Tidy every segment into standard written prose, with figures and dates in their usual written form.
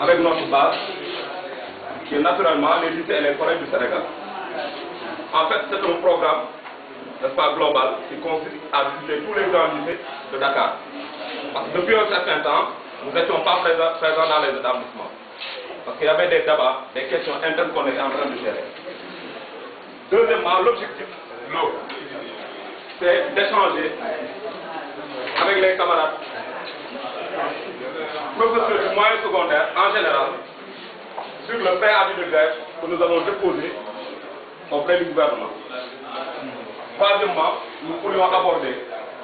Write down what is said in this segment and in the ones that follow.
avec notre base, qui est naturellement les lycées et les collèges du Sénégal. En fait, c'est un programme, n'est-ce pas, global, qui consiste à visiter tous les grands lycées de Dakar. Parce que depuis un certain temps, nous n'étions pas présents dans les établissements. Parce qu'il y avait des débats, des questions internes qu'on était en train de gérer. Deuxièmement, l'objectif, c'est d'échanger avec les camarades professeurs du moyen secondaire en général sur le préavis de grève que nous avons déposé auprès du gouvernement. Troisièmement, nous pourrions aborder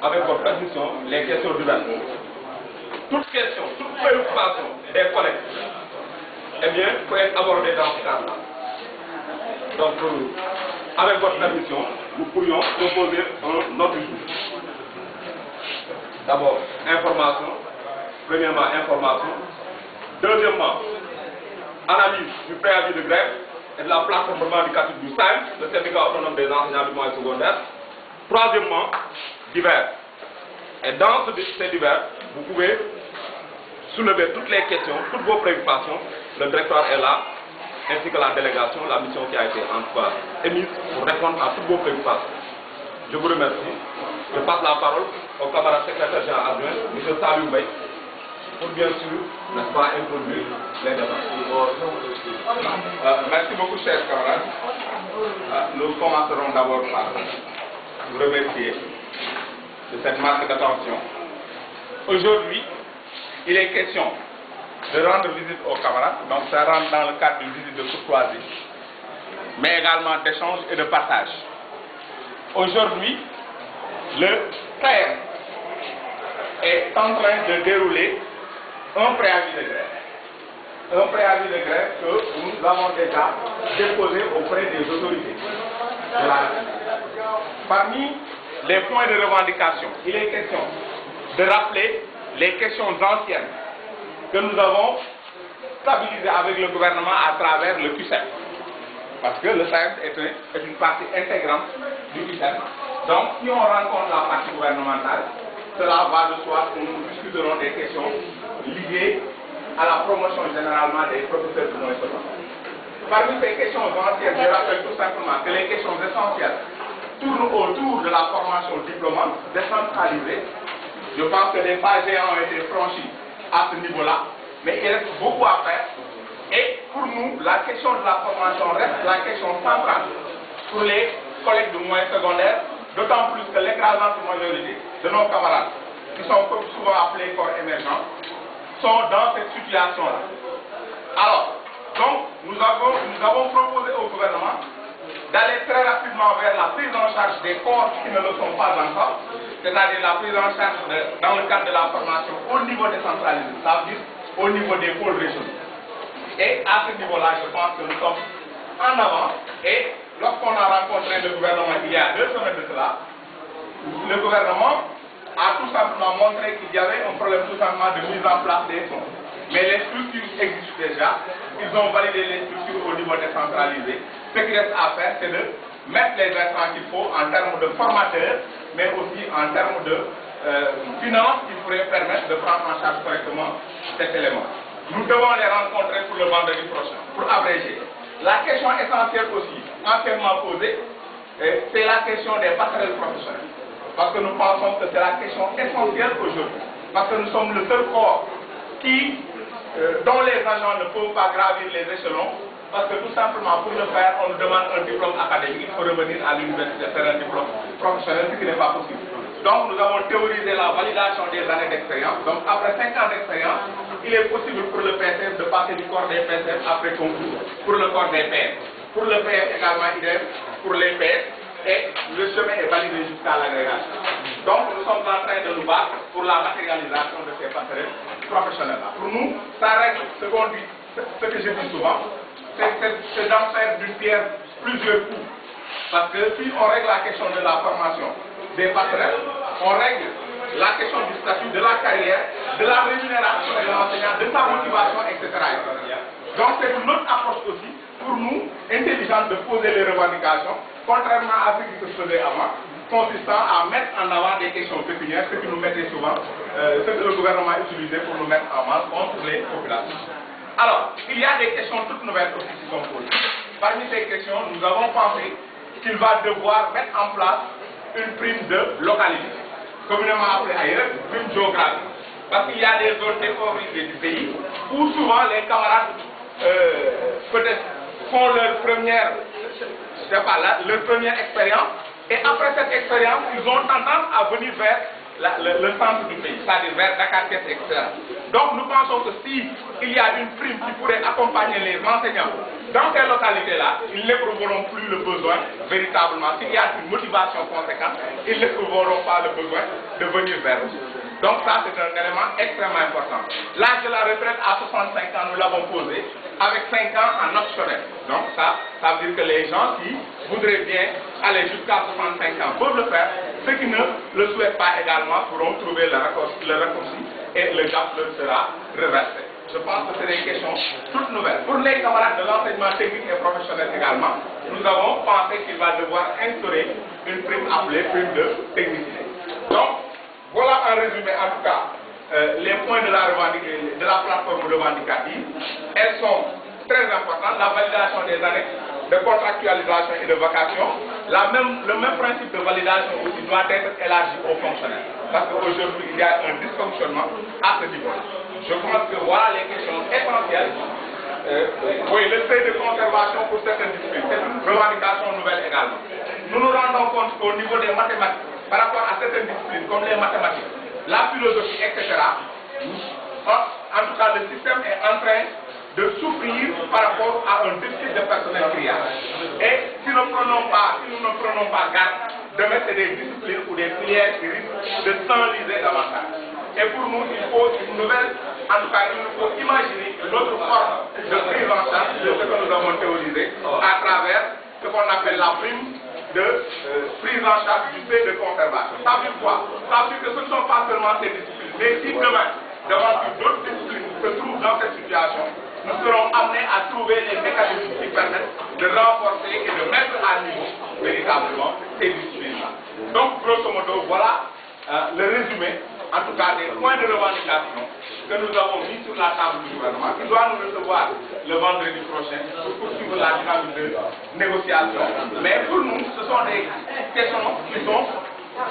avec votre permission les questions diverses. Toute question, toute préoccupation des collègues, eh bien, peut être abordée dans ce cadre-là. Donc, avec votre permission, nous pourrions proposer un autre jour. D'abord, information. Premièrement, information. Deuxièmement, analyse du préavis de grève et de la plateforme revendicative du SAEM, le syndicat autonome des enseignants du moyen secondaire. Troisièmement, divers. Et dans ces divers, vous pouvez soulever toutes les questions, toutes vos préoccupations. Le directeur est là, ainsi que la délégation, la mission qui a été en tout cas émise pour répondre à toutes vos préoccupations. Je vous remercie. Je passe la parole au camarade secrétaire général adjoint, M. Saliou Mbaye, pour bien sûr, n'est-ce pas, introduire les débats. Merci beaucoup, chers camarades. Nous commencerons d'abord par vous remercier de cette marque d'attention. Aujourd'hui, il est question de rendre visite aux camarades, donc ça rentre dans le cadre d'une visite de courtoisie, mais également d'échange et de partage. Aujourd'hui, le CAER est en train de dérouler un préavis de grève. Un préavis de grève que nous avons déjà déposé auprès des autorités de la République. Parmi les points de revendication, il est question de rappeler les questions anciennes que nous avons stabilisées avec le gouvernement à travers le QCEP. Parce que le SAEM est une partie intégrante du QCEP. Donc, si on rencontre la partie gouvernementale, cela va de soi que nous discuterons des questions liées à la promotion généralement des professeurs du moyen secondaire. Parmi ces questions anciennes, je rappelle tout simplement que les questions essentielles tournent autour de la formation diplômante décentralisée. Je pense que des pas géants ont été franchis à ce niveau-là, mais il reste beaucoup à faire. Et pour nous, la question de la formation reste la question centrale pour les collègues du moyen secondaire, d'autant plus que l'écrasante majorité de nos camarades, qui sont souvent appelés corps émergents, sont dans cette situation-là. Alors, donc, nous avons proposé au gouvernement d'aller très rapidement vers la prise en charge des corps qui ne le sont pas encore, c'est-à-dire la prise en charge dans le cadre de la formation au niveau décentralisé, ça veut dire au niveau des pôles régionaux. Et à ce niveau-là, je pense que nous sommes en avant. Et lorsqu'on a rencontré le gouvernement il y a 2 semaines de cela, le gouvernement a tout simplement montré qu'il y avait un problème tout simplement de mise en place des fonds. Mais les structures existent déjà, ils ont validé les structures au niveau décentralisé. Ce qui reste à faire, c'est de mettre les instruments qu'il faut en termes de formateurs, mais aussi en termes de finances qui pourraient permettre de prendre en charge correctement cet élément. Nous devons les rencontrer pour le vendredi prochain, pour abréger. La question essentielle aussi, anciennement posée, c'est la question des passerelles professionnelles. Parce que nous pensons que c'est la question essentielle aujourd'hui. Parce que nous sommes le seul corps dont les agents ne peuvent pas gravir les échelons. Parce que tout simplement, pour le faire, on nous demande un diplôme académique. Il faut revenir à l'université faire un diplôme professionnel, ce qui n'est pas possible. Donc, nous avons théorisé la validation des années d'expérience. Donc, après 5 ans d'expérience, il est possible pour le PSF de passer du corps des PSF après concours pour le corps des PS. Pour le PS également, idem pour les PS. Et le chemin est validé jusqu'à l'agrégation. Donc, nous sommes en train de nous battre pour la matérialisation de ces passerelles professionnelles-là. Pour nous, ça règle ce que je dis souvent, c'est d'en faire d'une pierre plusieurs coups. Parce que si on règle la question de la formation des passerelles, on règle la question du statut, de la carrière, de la rémunération de l'enseignant, de sa motivation, etc. Donc c'est une autre approche aussi, pour nous, intelligente de poser les revendications, contrairement à ce qui se faisait avant, consistant à mettre en avant des questions pécuniaires, ce qui nous mettait souvent, ce que le gouvernement utilisait pour nous mettre en mal contre les populations. Alors, il y a des questions toutes nouvelles aussi qui sont posées. Parmi ces questions, nous avons pensé qu'il va devoir mettre en place une prime de localité, communément appelée ailleurs prime géographique. Parce qu'il y a des zones défavorisées du pays où souvent les camarades peut-être font leur première, je sais pas, leur première expérience, et après cette expérience, ils ont tendance à venir vers le centre du pays, c'est-à-dire vers Dakar, etc. Donc nous pensons que si il y a une prime qui pourrait accompagner les enseignants dans ces localités-là, ils n'éprouveront plus le besoin véritablement. S'il y a une motivation conséquente, ils n'éprouveront pas le besoin de venir vers nous. Donc ça, c'est un élément extrêmement important. L'âge de la retraite à 65 ans, nous l'avons posé, avec 5 ans en optionnel. Donc ça veut dire que les gens qui voudraient bien aller jusqu'à 65 ans peuvent le faire. Ceux qui ne le souhaitent pas également pourront trouver le raccourci et le gap leur sera reversé. Je pense que c'est des questions toutes nouvelles. Pour les camarades de l'enseignement technique et professionnel également, nous avons pensé qu'il va devoir instaurer une prime appelée prime de technicité. Donc, voilà en résumé en tout cas les points de la plateforme revendicative. Elles sont très importantes. La validation des annexes de contractualisation et de vacation. Le même principe de validation aussi doit être élargi aux fonctionnaires. Parce qu'aujourd'hui, il y a un dysfonctionnement à ce niveau-là. Je pense que voilà les questions essentielles. Oui, le seuil de conservation pour certaines disciplines, c'est une revendication nouvelle également. Nous nous rendons compte qu'au niveau des mathématiques, par rapport à certaines disciplines comme les mathématiques, la philosophie, etc., en tout cas le système est en train de souffrir par rapport à un déficit de personnel criard. Et si nous ne prenons pas garde, demain c'est des disciplines ou des filières qui risquent de s'enliser davantage. Et pour nous, il faut une nouvelle, en tout cas, il nous faut imaginer une autre forme de prise en charge de ce que nous avons théorisé à travers ce qu'on appelle la prime de prise en charge du fait de conservation. Ça veut dire quoi? Ça veut dire que ce ne sont pas seulement ces disciplines, mais si demain, devant d'autres disciplines se trouvent dans cette situation, nous serons amenés à trouver les mécanismes qui permettent de renforcer et de mettre à niveau véritablement ces disciplines-là. Donc, grosso modo, voilà le résumé, en tout cas des points de revendication que nous avons mis sur la table du gouvernement, qui doit nous recevoir le vendredi prochain pour poursuivre la dynamique de négociation. Mais pour nous, ce sont des questions qui sont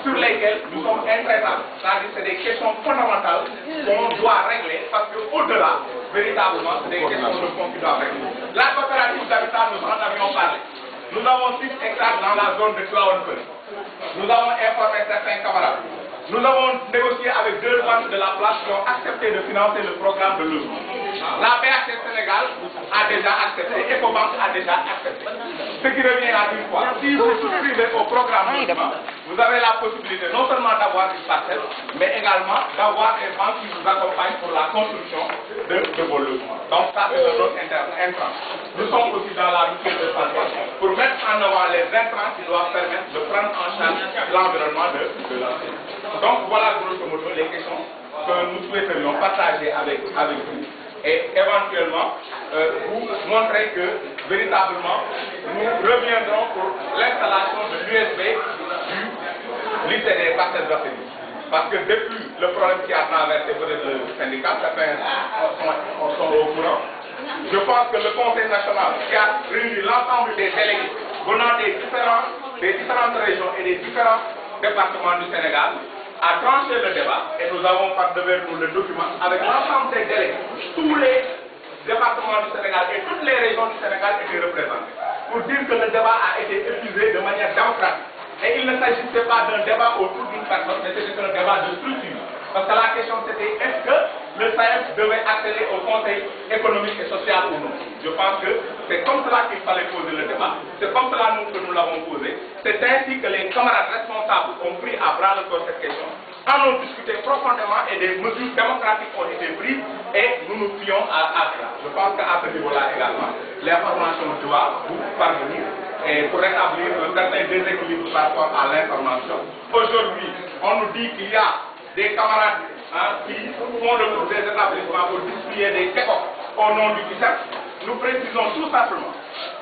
sur lesquelles nous sommes intraitables. C'est-à-dire que c'est des questions fondamentales qu'on doit régler parce qu'au-delà, véritablement, c'est des questions de fond qui doivent régler. La coopérative d'habitat, nous en avions parlé. Nous avons 6 hectares dans la zone de Claude. Nous avons informé certains camarades. Nous avons négocié avec 2 banques de la place qui ont accepté de financer le programme de logement. La BHC Sénégal a déjà accepté, Ecobank a déjà accepté. Ce qui revient à une fois, si vous souscrivez au programme logement, vous avez la possibilité non seulement d'avoir une parcelle, mais également d'avoir des banques qui vous accompagnent pour la construction de vos logements. Donc ça, c'est un autre intrant. Nous sommes aussi dans la mutuelle de santé pour mettre en avant les intrants qui doivent permettre de prendre en charge l'environnement de l'enseignement. Donc voilà grosso modo les questions que nous souhaiterions partager avec vous et éventuellement vous montrer que véritablement nous reviendrons pour l'installation de l'USB du lycée des parcelles d'Afrique. Parce que depuis le problème qui a traversé peut-être le syndicat, certains sont au courant. Je pense que le Conseil national qui a réuni l'ensemble des délégués venant des différentes régions et des différents départements du Sénégal a tranché le débat et nous avons par devers nous le document avec l'ensemble des délégués. Tous les départements du Sénégal et toutes les régions du Sénégal étaient représentés pour dire que le débat a été épuisé de manière démocratique. Et il ne s'agissait pas d'un débat autour d'une personne, mais c'était un débat de structure. Parce que la question c'était est-ce que le SAES devait accéder au Conseil économique et social ou non. Je pense que c'est comme cela qu'il fallait poser le débat. C'est comme cela que nous l'avons posé. C'est ainsi que les camarades responsables ont pris à bras le corps cette question, en ont discuté profondément et des mesures démocratiques ont été prises et nous nous fions à cela. Je pense qu'à ce niveau-là également, l'information doit vous parvenir et pour rétablir un certain déséquilibre par rapport à l'information. Aujourd'hui, on nous dit qu'il y a des camarades qui font le tour des établissements pour distribuer des chèques au nom du CUSEMS. Nous précisons tout simplement,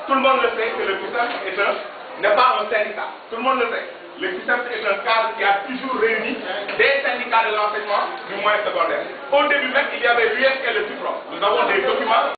tout le monde le sait que le CUSEMS n'est pas un syndicat. Tout le monde le sait. Le CUSEMS est un cadre qui a toujours réuni des syndicats de l'enseignement du moyen secondaire. Au début même, il y avait l'US et le DIPROM. Nous avons des documents